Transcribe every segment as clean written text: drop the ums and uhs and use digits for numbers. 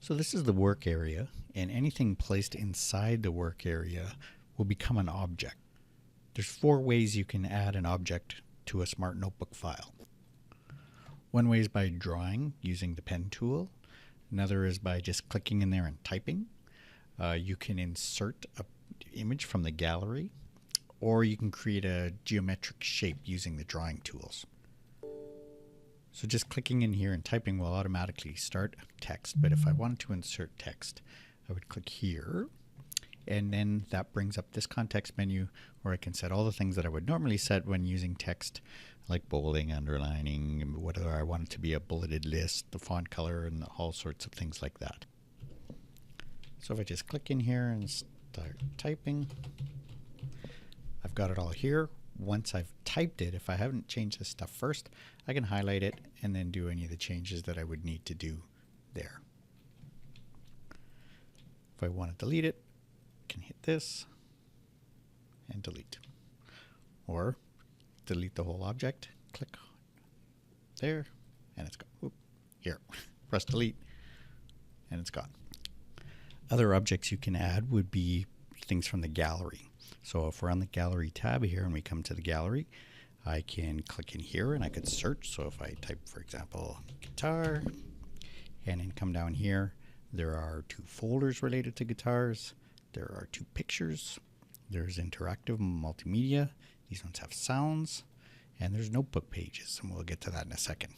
So this is the work area, and anything placed inside the work area will become an object. There's 4 ways you can add an object to a Smart Notebook file. One way is by drawing using the pen tool. Another is by just clicking in there and typing. You can insert an image from the gallery, or you can create a geometric shape using the drawing tools. So just clicking in here and typing will automatically start text, but if I wanted to insert text, I would click here, and then that brings up this context menu where I can set all the things that I would normally set when using text, like bolding, underlining, whether I want it to be a bulleted list, the font color, and all sorts of things like that. So if I just click in here and start typing, I've got it all here. Once I've typed it, if I haven't changed this stuff first, I can highlight it and then do any of the changes that I would need to do there. If I want to delete it, I can hit this and delete. Or delete the whole object, click there, and it's gone. Oop, here, press delete, and it's gone. Other objects you can add would be things from the gallery. So if we're on the gallery tab here and we come to the gallery, I can click in here and I could search. So if I type, for example, guitar, and then come down here, there are 2 folders related to guitars. There are 2 pictures. There's interactive multimedia. These ones have sounds, and there's notebook pages, and we'll get to that in a second.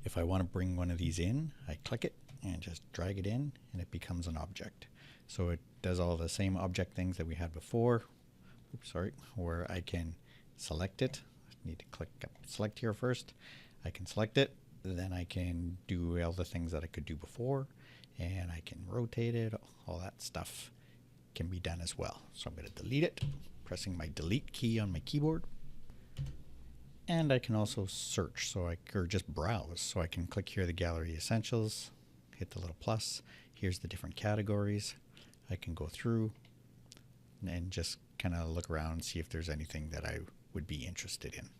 If I want to bring one of these in, I click it and just drag it in, and it becomes an object. So it does all the same object things that we had before. Oops, sorry, where I can select it. I need to click select here first. I can select it, then I can do all the things that I could do before, and I can rotate it. All that stuff can be done as well. So I'm going to delete it, pressing my delete key on my keyboard. And I can also search, or just browse. So I can click here, the Gallery Essentials, hit the little plus. Here's the different categories. I can go through and just kind of look around and see if there's anything that I would be interested in.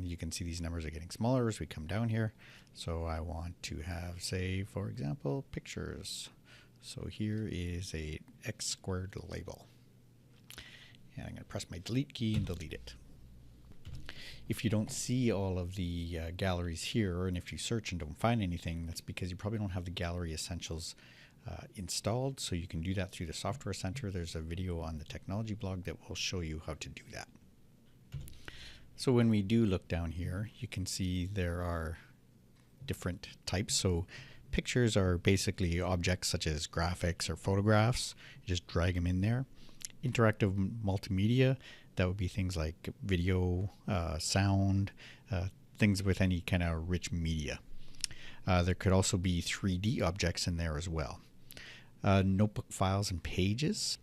You can see these numbers are getting smaller as we come down here. So I want to have, say, for example, pictures. So here is a X squared label. And I'm going to press my delete key and delete it. If you don't see all of the galleries here, and if you search and don't find anything, that's because you probably don't have the Gallery Essentials installed. So you can do that through the Software Center. There's a video on the technology blog that will show you how to do that. So when we do look down here, you can see there are different types. So pictures are basically objects such as graphics or photographs. You just drag them in there. Interactive multimedia, that would be things like video, sound, things with any kind of rich media. There could also be 3D objects in there as well. Notebook files and pages.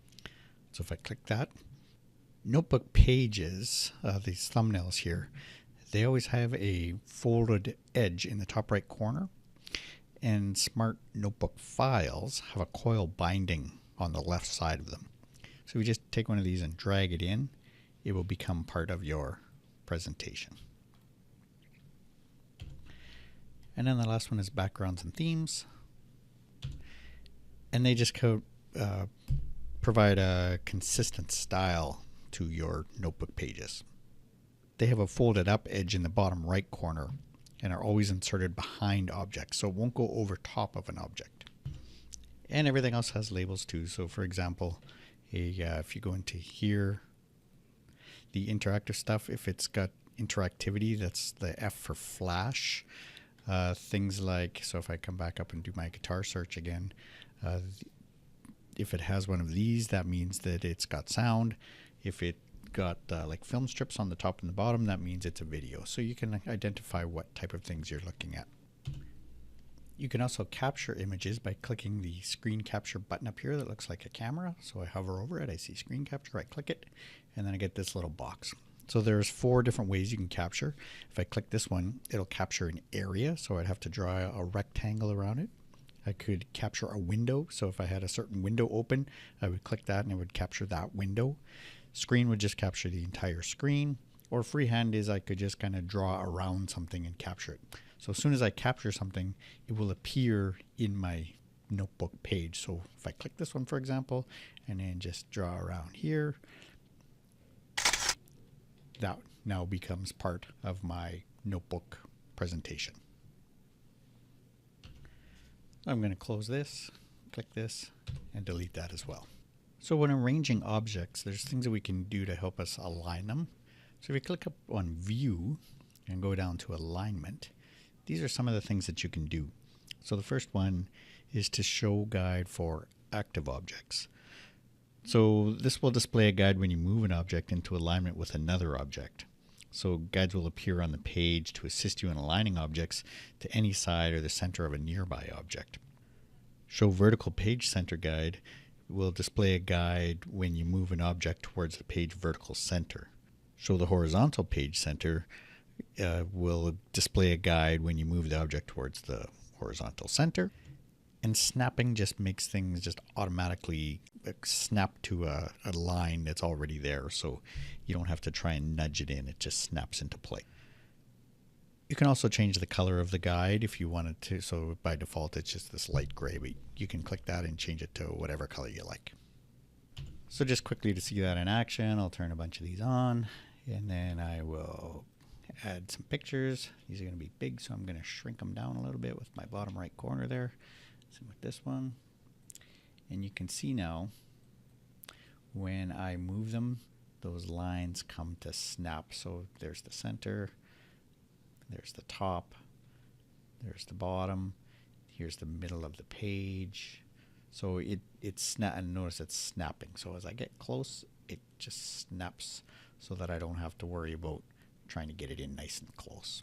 So if I click that, notebook pages, these thumbnails here, they always have a folded edge in the top right corner. And Smart Notebook files have a coil binding on the left side of them. So we just take one of these and drag it in. It will become part of your presentation. And then the last one is backgrounds and themes. And they just provide a consistent style to your notebook pages. They have a folded up edge in the bottom right corner and are always inserted behind objects, so it won't go over top of an object. And everything else has labels too. So for example, if you go into here, the interactive stuff, if it's got interactivity, that's the F for flash. Things like, so if I come back up and do my guitar search again, if it has one of these, that means that it's got sound. If it got like film strips on the top and the bottom, that means it's a video. So you can identify what type of things you're looking at. You can also capture images by clicking the screen capture button up here that looks like a camera. So I hover over it, I see screen capture, I click it, and then I get this little box. So there's 4 different ways you can capture. If I click this one, it'll capture an area, so I'd have to draw a rectangle around it. I could capture a window, so if I had a certain window open, I would click that and it would capture that window. Screen would just capture the entire screen, or freehand is I could just kind of draw around something and capture it. So as soon as I capture something, it will appear in my notebook page. So if I click this one, for example, and then just draw around here, that now becomes part of my notebook presentation. I'm going to close this, click this, and delete that as well. So when arranging objects, there's things that we can do to help us align them. So if you click up on View and go down to Alignment, these are some of the things that you can do. So the first one is to show guide for active objects. So this will display a guide when you move an object into alignment with another object. So guides will appear on the page to assist you in aligning objects to any side or the center of a nearby object. Show vertical page center guide will display a guide when you move an object towards the page vertical center. Show the horizontal page center will display a guide when you move the object towards the horizontal center. And snapping just makes things just automatically snap to a line that's already there, so you don't have to try and nudge it in. It just snaps into place. You can also change the color of the guide if you wanted to. So by default, it's just this light gray, but you can click that and change it to whatever color you like. So just quickly to see that in action, I'll turn a bunch of these on, and then I will add some pictures. These are going to be big, so I'm going to shrink them down a little bit with my bottom right corner there. Same with this one. And you can see now when I move them, those lines come to snap. So there's the center, there's the top, there's the bottom, here's the middle of the page. So it's and notice it's snapping. So as I get close, it just snaps so that I don't have to worry about trying to get it in nice and close.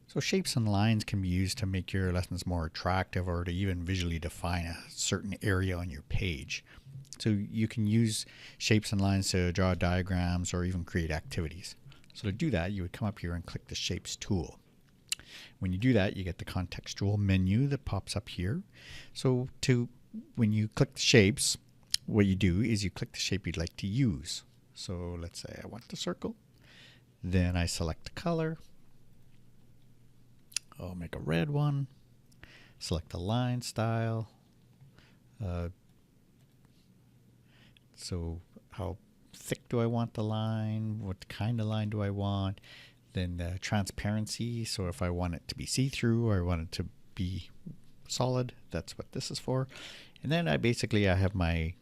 So shapes and lines can be used to make your lessons more attractive or to even visually define a certain area on your page. So you can use shapes and lines to draw diagrams or even create activities. So to do that, you would come up here and click the Shapes tool. When you do that, you get the contextual menu that pops up here. So when you click the shapes, what you do is you click the shape you'd like to use. So let's say I want the circle. Then I select the color. I'll make a red one. Select the line style. So how thick do I want the line? What kind of line do I want? Then the transparency. So if I want it to be see-through or I want it to be solid, that's what this is for. And then I have my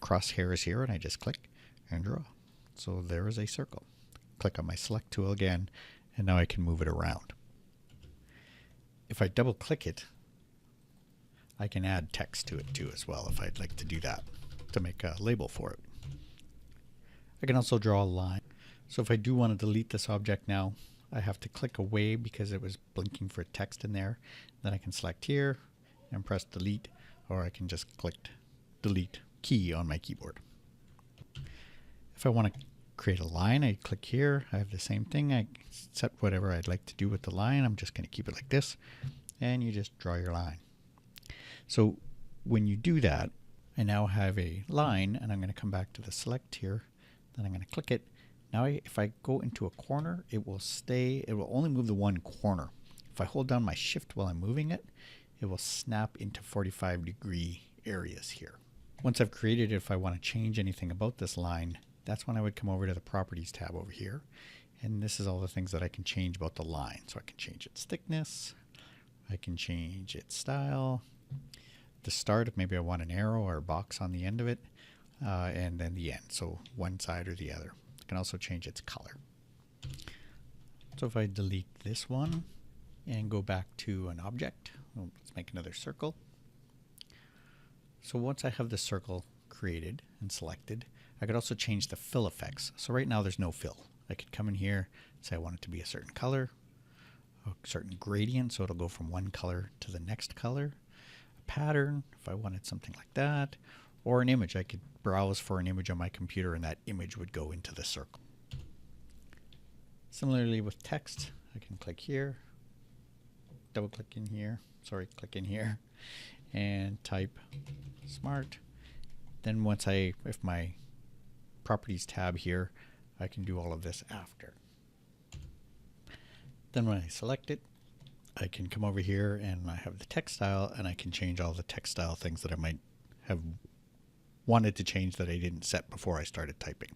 crosshairs here, and I just click and draw. So there is a circle. Click on my select tool again, and now I can move it around. If I double click it, I can add text to it too as well if I'd like to do that, to make a label for it. I can also draw a line. So if I do want to delete this object now, I have to click away because it was blinking for text in there. Then I can select here and press delete, or I can just click delete key on my keyboard. If I want to create a line, I click here. I have the same thing. I set whatever I'd like to do with the line. I'm just going to keep it like this, and you just draw your line. So when you do that, I now have a line, and I'm going to come back to the select here. Then I'm going to click it. Now if I go into a corner, it will only move the one corner. If I hold down my shift while I'm moving it, it will snap into 45-degree areas here. Once I've created it, if I want to change anything about this line, that's when I would come over to the Properties tab over here. And this is all the things that I can change about the line. So I can change its thickness. I can change its style. The start, if maybe I want an arrow or a box on the end of it. And then the end, so one side or the other. I can also change its color. So if I delete this one and go back to an object, let's make another circle. So once I have the circle created and selected, I could also change the fill effects. So right now there's no fill. I could come in here, say I want it to be a certain color, a certain gradient, so it'll go from one color to the next color, a pattern, if I wanted something like that, or an image. I could browse for an image on my computer and that image would go into the circle. Similarly with text, I can click here, double click in here, click in here, and type smart. Then if my Properties tab here, I can do all of this after. Then when I select it, I can come over here and I have the text style, and I can change all the text style things that I might have wanted to change that I didn't set before I started typing.